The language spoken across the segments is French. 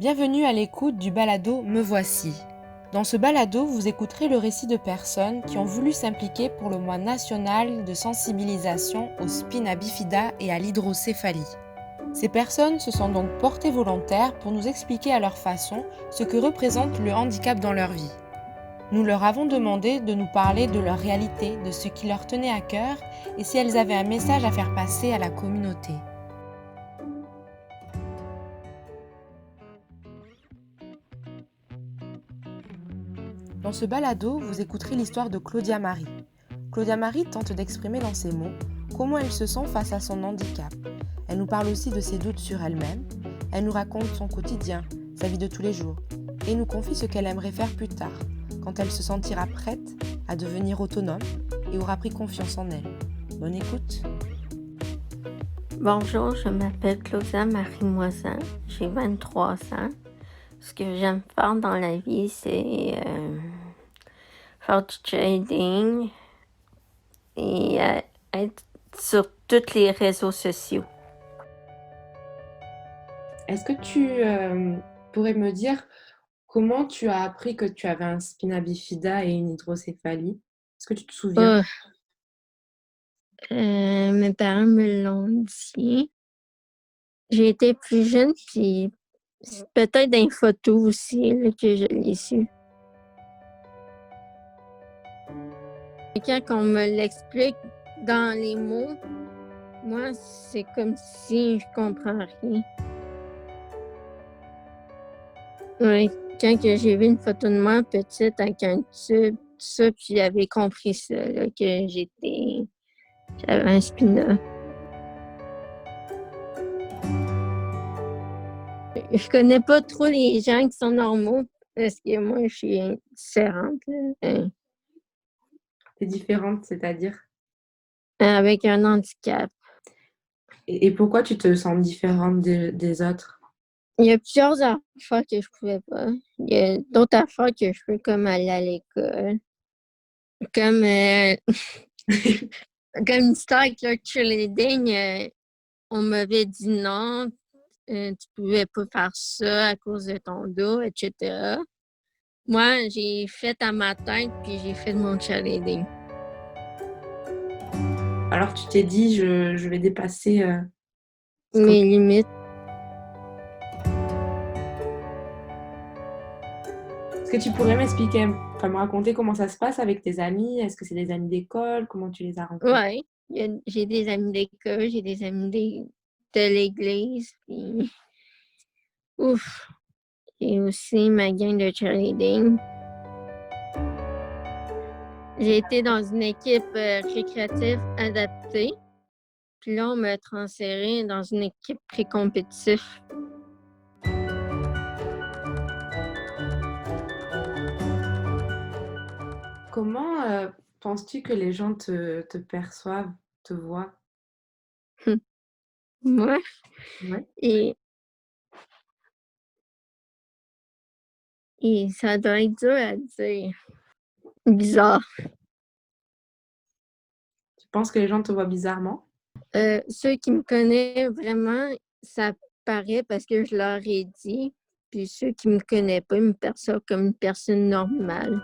Bienvenue à l'écoute du balado Me Voici. Dans ce balado, vous écouterez le récit de personnes qui ont voulu s'impliquer pour le mois national de sensibilisation aux spina bifida et à l'hydrocéphalie. Ces personnes se sont donc portées volontaires pour nous expliquer à leur façon ce que représente le handicap dans leur vie. Nous leur avons demandé de nous parler de leur réalité, de ce qui leur tenait à cœur et si elles avaient un message à faire passer à la communauté. Dans ce balado, vous écouterez l'histoire de Claudia Marie. Claudia Marie tente d'exprimer dans ses mots comment elle se sent face à son handicap. Elle nous parle aussi de ses doutes sur elle-même. Elle nous raconte son quotidien, sa vie de tous les jours, et nous confie ce qu'elle aimerait faire plus tard, quand elle se sentira prête à devenir autonome et aura pris confiance en elle. Bonne écoute. Bonjour, je m'appelle Claudia Marie Moisan, j'ai 23 ans. Ce que j'aime faire dans la vie, c'est faire du trading et être sur tous les réseaux sociaux. Est-ce que tu pourrais me dire comment tu as appris que tu avais un spina bifida et une hydrocéphalie? Est-ce que tu te souviens? Euh, Mes parents me l'ont dit. J'ai été plus jeune, puis peut-être dans les photos aussi là, que je l'ai su. Et quand on me l'explique dans les mots, moi, c'est comme si je comprends rien. Oui, quand que j'ai vu une photo de moi petite avec un tube, tout ça, puis j'avais compris ça, là, que j'avais un spina. Je connais pas trop les gens qui sont normaux parce que moi, je suis différente, là, T'es différente, c'est-à-dire? avec un handicap. Et pourquoi tu te sens différente des autres? Il y a plusieurs affaires que je pouvais pas. Il y a d'autres affaires que je peux, comme aller à l'école. Comme, comme l'histoire avec le cheerleading, on m'avait dit non, tu pouvais pas faire ça à cause de ton dos, etc. Moi, j'ai fait à ma tête, puis j'ai fait de mon cheerleading. Alors tu t'es dit, je vais dépasser ce qu'on... Mes limites. Est-ce que tu pourrais m'expliquer, enfin me raconter comment ça se passe avec tes amis? Est-ce que c'est des amis d'école? Comment tu les as rencontrés? Ouais, j'ai des amis d'école, j'ai des amis de l'église, puis ouf, j'ai aussi ma gang de cheerleading. J'ai été dans une équipe récréative adaptée, puis là, on m'a transféré dans une équipe pré-compétitive. Comment penses-tu que les gens te perçoivent, te voient? Moi, Ouais. et, et ça doit être dur à dire. Bizarre. Tu penses que les gens te voient bizarrement? Ceux qui me connaissent vraiment, ça paraît parce que je leur ai dit. Puis ceux qui me connaissent pas, ils me perçoivent comme une personne normale.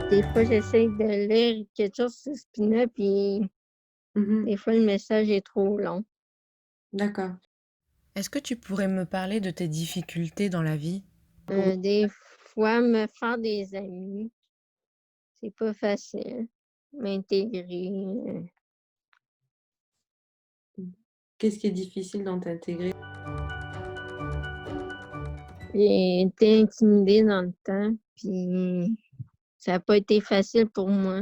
Des fois, j'essaie de lire quelque chose sur Spina, puis Mhm. des fois, le message est trop long. D'accord. Est-ce que tu pourrais me parler de tes difficultés dans la vie? Des fois, me faire des amis, c'est pas facile. M'intégrer. Qu'est-ce qui est difficile dans t'intégrer? J'ai été intimidée dans le temps, puis ça n'a pas été facile pour moi.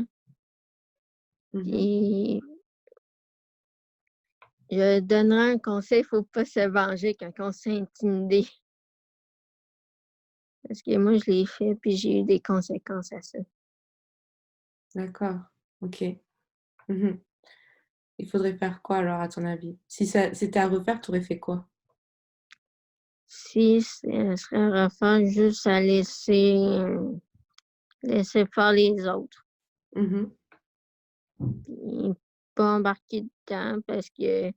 Mhm. Puis je donnerais un conseil, il ne faut pas se venger quand on s'est intimidé. Parce que moi, je l'ai fait, puis j'ai eu des conséquences à ça. D'accord. Ok. Mhm. Il faudrait faire quoi alors, à ton avis? Si ça c'était à refaire, tu aurais fait quoi? Si ce serait à refaire, juste à laisser faire les autres. Mhm. Puis pas embarquer dedans parce que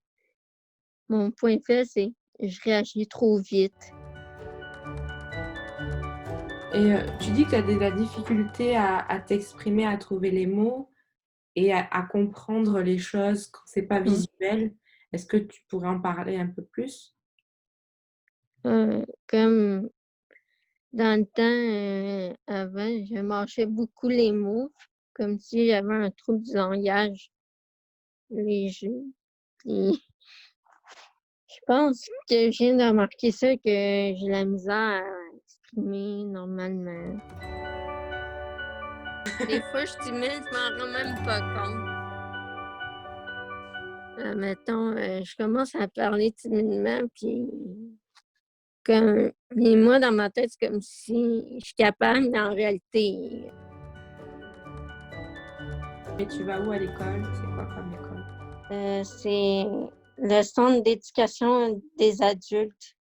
Mon point faible, c'est que je réagis trop vite. Et tu dis que tu as de la difficulté à t'exprimer, à trouver les mots et à comprendre les choses quand c'est pas Mmh. visuel. Est-ce que tu pourrais en parler un peu plus? Comme dans le temps, avant, je mâchais beaucoup les mots, comme si j'avais un trouble du langage léger. Puis je pense que je viens de remarquer ça, que j'ai la misère à exprimer normalement. Des fois, je suis timide, je m'en rends même pas compte. Mettons, je commence à parler timidement, puis mais moi, dans ma tête, c'est comme si je suis capable, mais en réalité, Et tu vas où à l'école? C'est quoi comme école? c'est le centre d'éducation des adultes.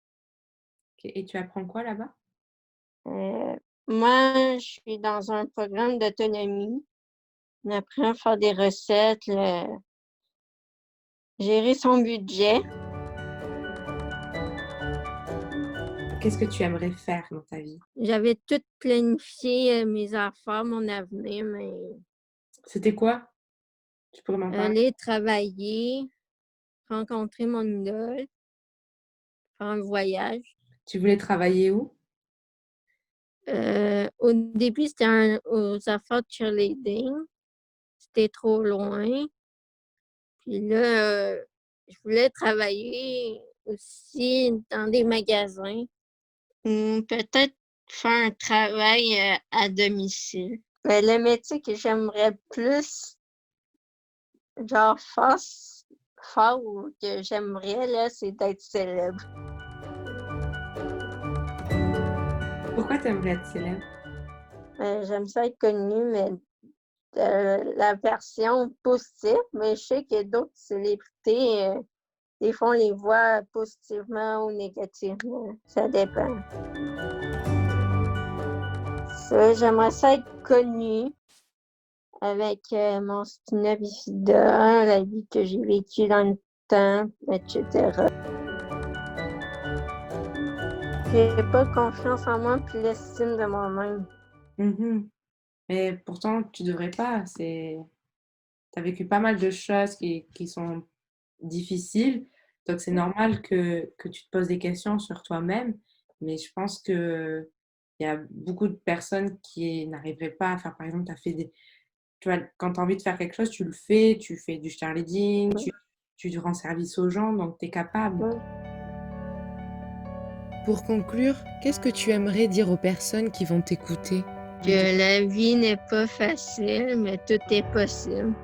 OK, et tu apprends quoi là-bas? Heu, Moi, je suis dans un programme d'autonomie. On apprend à faire des recettes, gérer son budget. Qu'est-ce que tu aimerais faire dans ta vie? J'avais tout planifié, mes affaires, mon avenir, mais C'était quoi? Tu pourrais m'en parler? aller travailler, rencontrer mon idole, faire un voyage. Tu voulais travailler où? Au début, c'était aux affaires de cheerleading. C'était trop loin. Puis là, je voulais travailler aussi dans des magasins. Peut-être faire un travail, à domicile. Mais le métier que j'aimerais plus, genre faire ou que j'aimerais là, c'est d'être célèbre. Pourquoi tu aimerais être célèbre? J'aime ça être connue, mais la version positive, mais je sais que d'autres célébrités, des fois, on les voit positivement ou négativement, ça dépend. Ça, j'aimerais ça être connue avec, mon spina bifida, la vie que j'ai vécue dans le temps, et cetera. J'ai pas confiance en moi puis l'estime de moi-même. Mmh. Mais pourtant, tu devrais pas, c'est tu as vécu pas mal de choses qui sont difficiles, donc c'est normal que tu te poses des questions sur toi-même, mais je pense qu'il y a beaucoup de personnes qui n'arriveraient pas à faire par exemple, tu as fait des tu vois, quand tu as envie de faire quelque chose, tu fais du cheerleading, Mmh, tu rends service aux gens, donc tu es capable. mmh. Pour conclure, qu'est-ce que tu aimerais dire aux personnes qui vont t'écouter? Que la vie n'est pas facile, mais tout est possible.